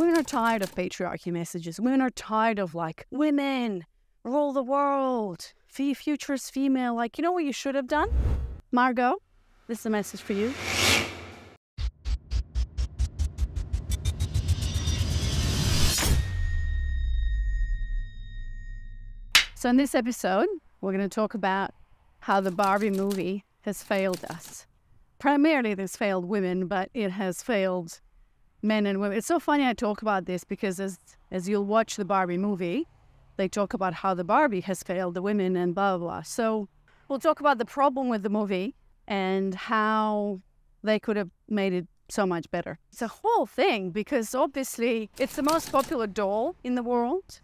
Women are tired of patriarchy messages. Women are tired of like, women rule the world. Futurist female. Like, you know what you should have done? Margot, this is a message for you. So in this episode, we're going to talk about how the Barbie movie has failed us. Primarily, it has failed women, but it has failed men and women. It's so funny I talk about this because as you'll watch the Barbie movie, they talk about how the Barbie has failed the women and blah, blah, blah. So we'll talk about the problem with the movie and how they could have made it so much better. It's a whole thing because obviously it's the most popular doll in the world.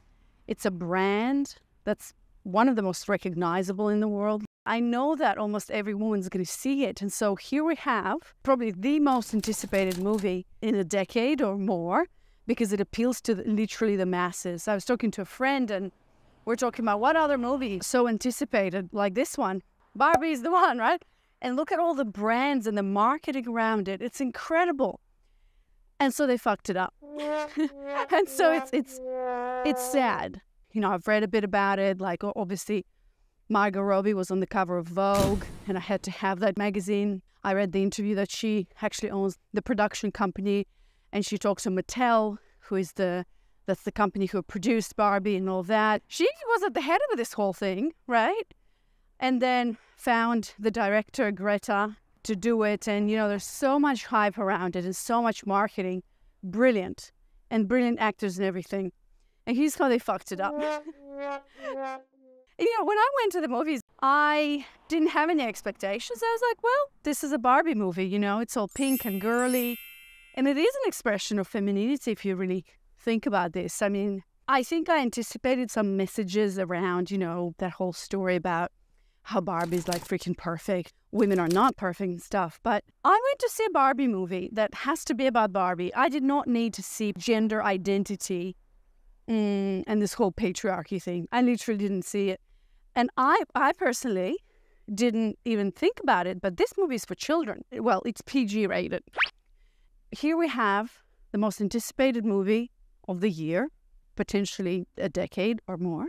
It's a brand that's one of the most recognizable in the world. I know that almost every woman's going to see it. And so here we have probably the most anticipated movie in a decade or more because it appeals to literally the masses. I was talking to a friend and we're talking about what other movie is so anticipated like this one. Barbie is the one, right? And look at all the brands and the marketing around it. It's incredible. And so they fucked it up. And so it's sad. You know, I've read a bit about it. Like, obviously, Margot Robbie was on the cover of Vogue, and I had to have that magazine. I read the interview that she actually owns the production company, and she talks to Mattel, that's the company who produced Barbie and all that. She was at the head of this whole thing, right? And then found the director, Greta, to do it. And, you know, there's so much hype around it and so much marketing. Brilliant. And brilliant actors and everything. And here's how they fucked it up. You know, when I went to the movies, I didn't have any expectations. I was like, well, this is a Barbie movie, you know, it's all pink and girly. And it is an expression of femininity if you really think about this. I mean, I think I anticipated some messages around, you know, that whole story about how Barbie's like freaking perfect. Women are not perfect and stuff. But I went to see a Barbie movie that has to be about Barbie. I did not need to see gender identity and this whole patriarchy thing. I literally didn't see it. And I personally didn't even think about it, but this movie is for children. Well, it's PG rated. Here we have the most anticipated movie of the year, potentially a decade or more.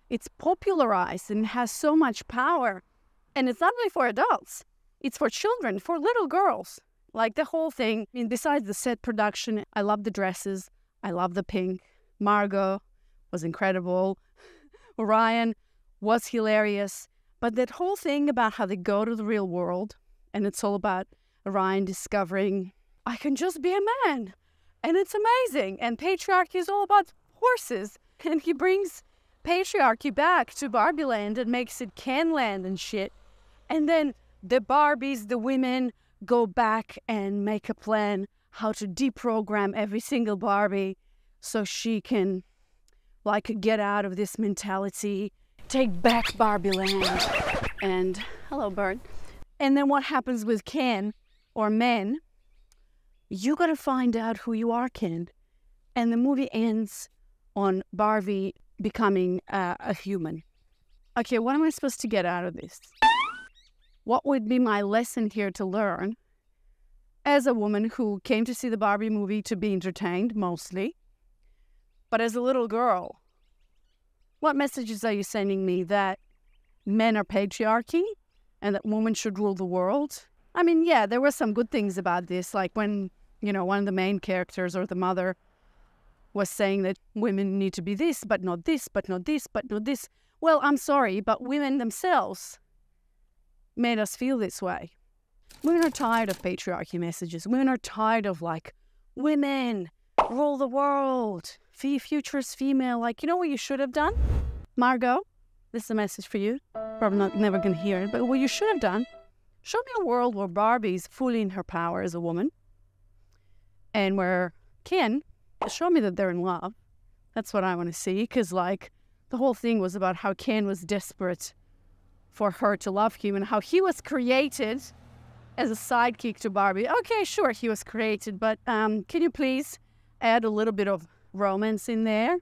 It's popularized and has so much power. And it's not really for adults. It's for children, for little girls. Like the whole thing. I mean, besides the set production, I love the dresses. I love the pink. Margot was incredible. Ryan was hilarious. But that whole thing about how they go to the real world, and it's all about Ryan discovering, I can just be a man. And it's amazing. And patriarchy is all about horses. And he brings patriarchy back to Barbie Land and makes it Ken Land and shit. And then the Barbies, the women, go back and make a plan how to deprogram every single Barbie so she can, like, get out of this mentality, take back Barbie Land. And, hello, bird. And then what happens with Ken or men? You gotta find out who you are, Ken. And the movie ends on Barbie becoming a human. Okay, what am I supposed to get out of this? What would be my lesson here to learn as a woman who came to see the Barbie movie to be entertained, mostly, but as a little girl? What messages are you sending me? That men are patriarchy and that women should rule the world? I mean, yeah, there were some good things about this, like when, you know, one of the main characters or the mother was saying that women need to be this, but not this, but not this, but not this. Well, I'm sorry, but women themselves made us feel this way. Women are tired of patriarchy messages. Women are tired of like, women rule the world. Futurist female. Like, you know what you should have done? Margot, this is a message for you. Probably never going to hear it, but what you should have done, show me a world where Barbie's fully in her power as a woman. And where Ken, show me that they're in love. That's what I want to see. Because, like, the whole thing was about how Ken was desperate for her to love him and how he was created as a sidekick to Barbie. Okay, sure, he was created, but can you please add a little bit of romance in there?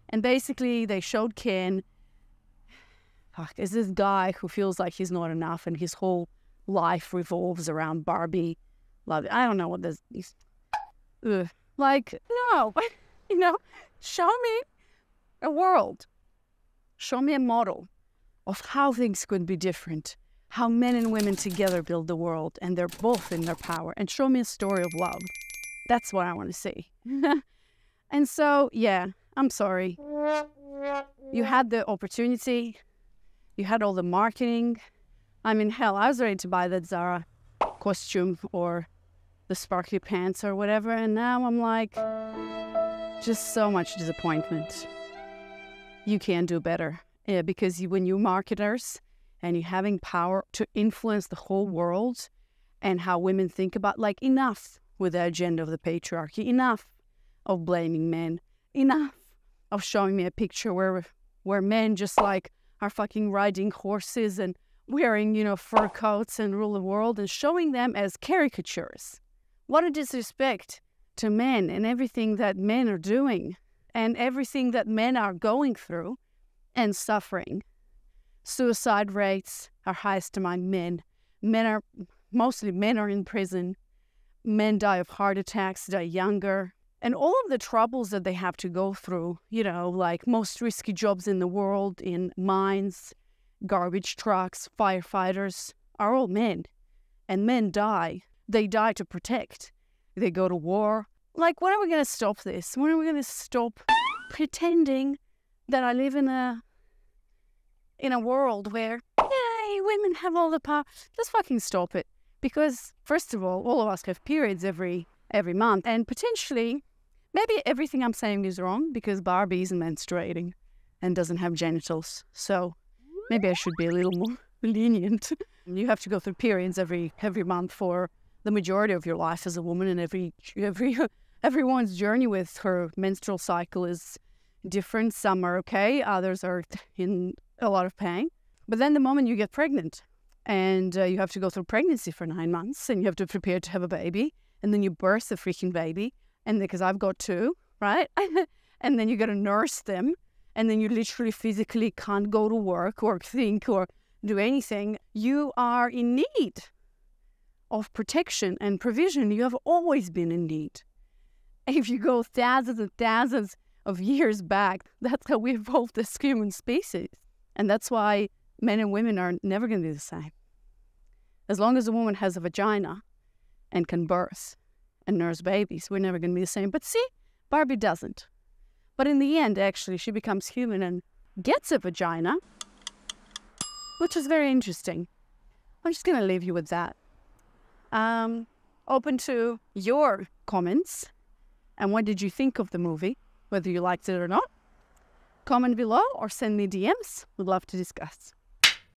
And basically, they showed Ken is this guy who feels like he's not enough and his whole life revolves around Barbie. Love it. I don't know what this is. Like, no, you know, show me a world. Show me a model of how things could be different, how men and women together build the world and they're both in their power, and show me a story of love. That's what I want to see. And so, yeah, I'm sorry. You had the opportunity. You had all the marketing. I mean, hell, I was ready to buy that Zara costume or the sparkly pants or whatever. And now I'm like, just so much disappointment. You can do better. Yeah, because when you marketers and you're having power to influence the whole world and how women think about, like, enough with the agenda of the patriarchy, enough of blaming men, enough of showing me a picture where men just like are fucking riding horses and wearing, you know, fur coats and rule the world, and showing them as caricatures. What a disrespect to men and everything that men are doing and everything that men are going through and suffering. Suicide rates are highest among men. Mostly men are in prison. Men die of heart attacks, die younger. And all of the troubles that they have to go through, you know, like most risky jobs in the world, in mines, garbage trucks, firefighters, are all men. And men die. They die to protect. They go to war. Like, when are we going to stop this? When are we going to stop pretending that I live in a world where, yay, women have all the power? Just fucking stop it. Because, first of all of us have periods every month. And potentially, maybe everything I'm saying is wrong because Barbie isn't menstruating and doesn't have genitals. So maybe I should be a little more lenient. You have to go through periods every month for the majority of your life as a woman, and everyone's journey with her menstrual cycle is different. Some are okay, others are in a lot of pain. But then the moment you get pregnant and you have to go through pregnancy for 9 months and you have to prepare to have a baby, and then you birth the freaking baby, and because I've got 2, right? And then you got to nurse them, and then you literally physically can't go to work or think or do anything. You are in need of protection and provision. You have always been in need. If you go thousands and thousands of years back, that's how we evolved as human species. And that's why men and women are never going to be the same. As long as a woman has a vagina and can birth and nurse babies, we're never going to be the same. But see, Barbie doesn't. But in the end, actually, she becomes human and gets a vagina, which is very interesting. I'm just going to leave you with that. Open to your comments. And what did you think of the movie? Whether you liked it or not. Comment below or send me DMs. We'd love to discuss.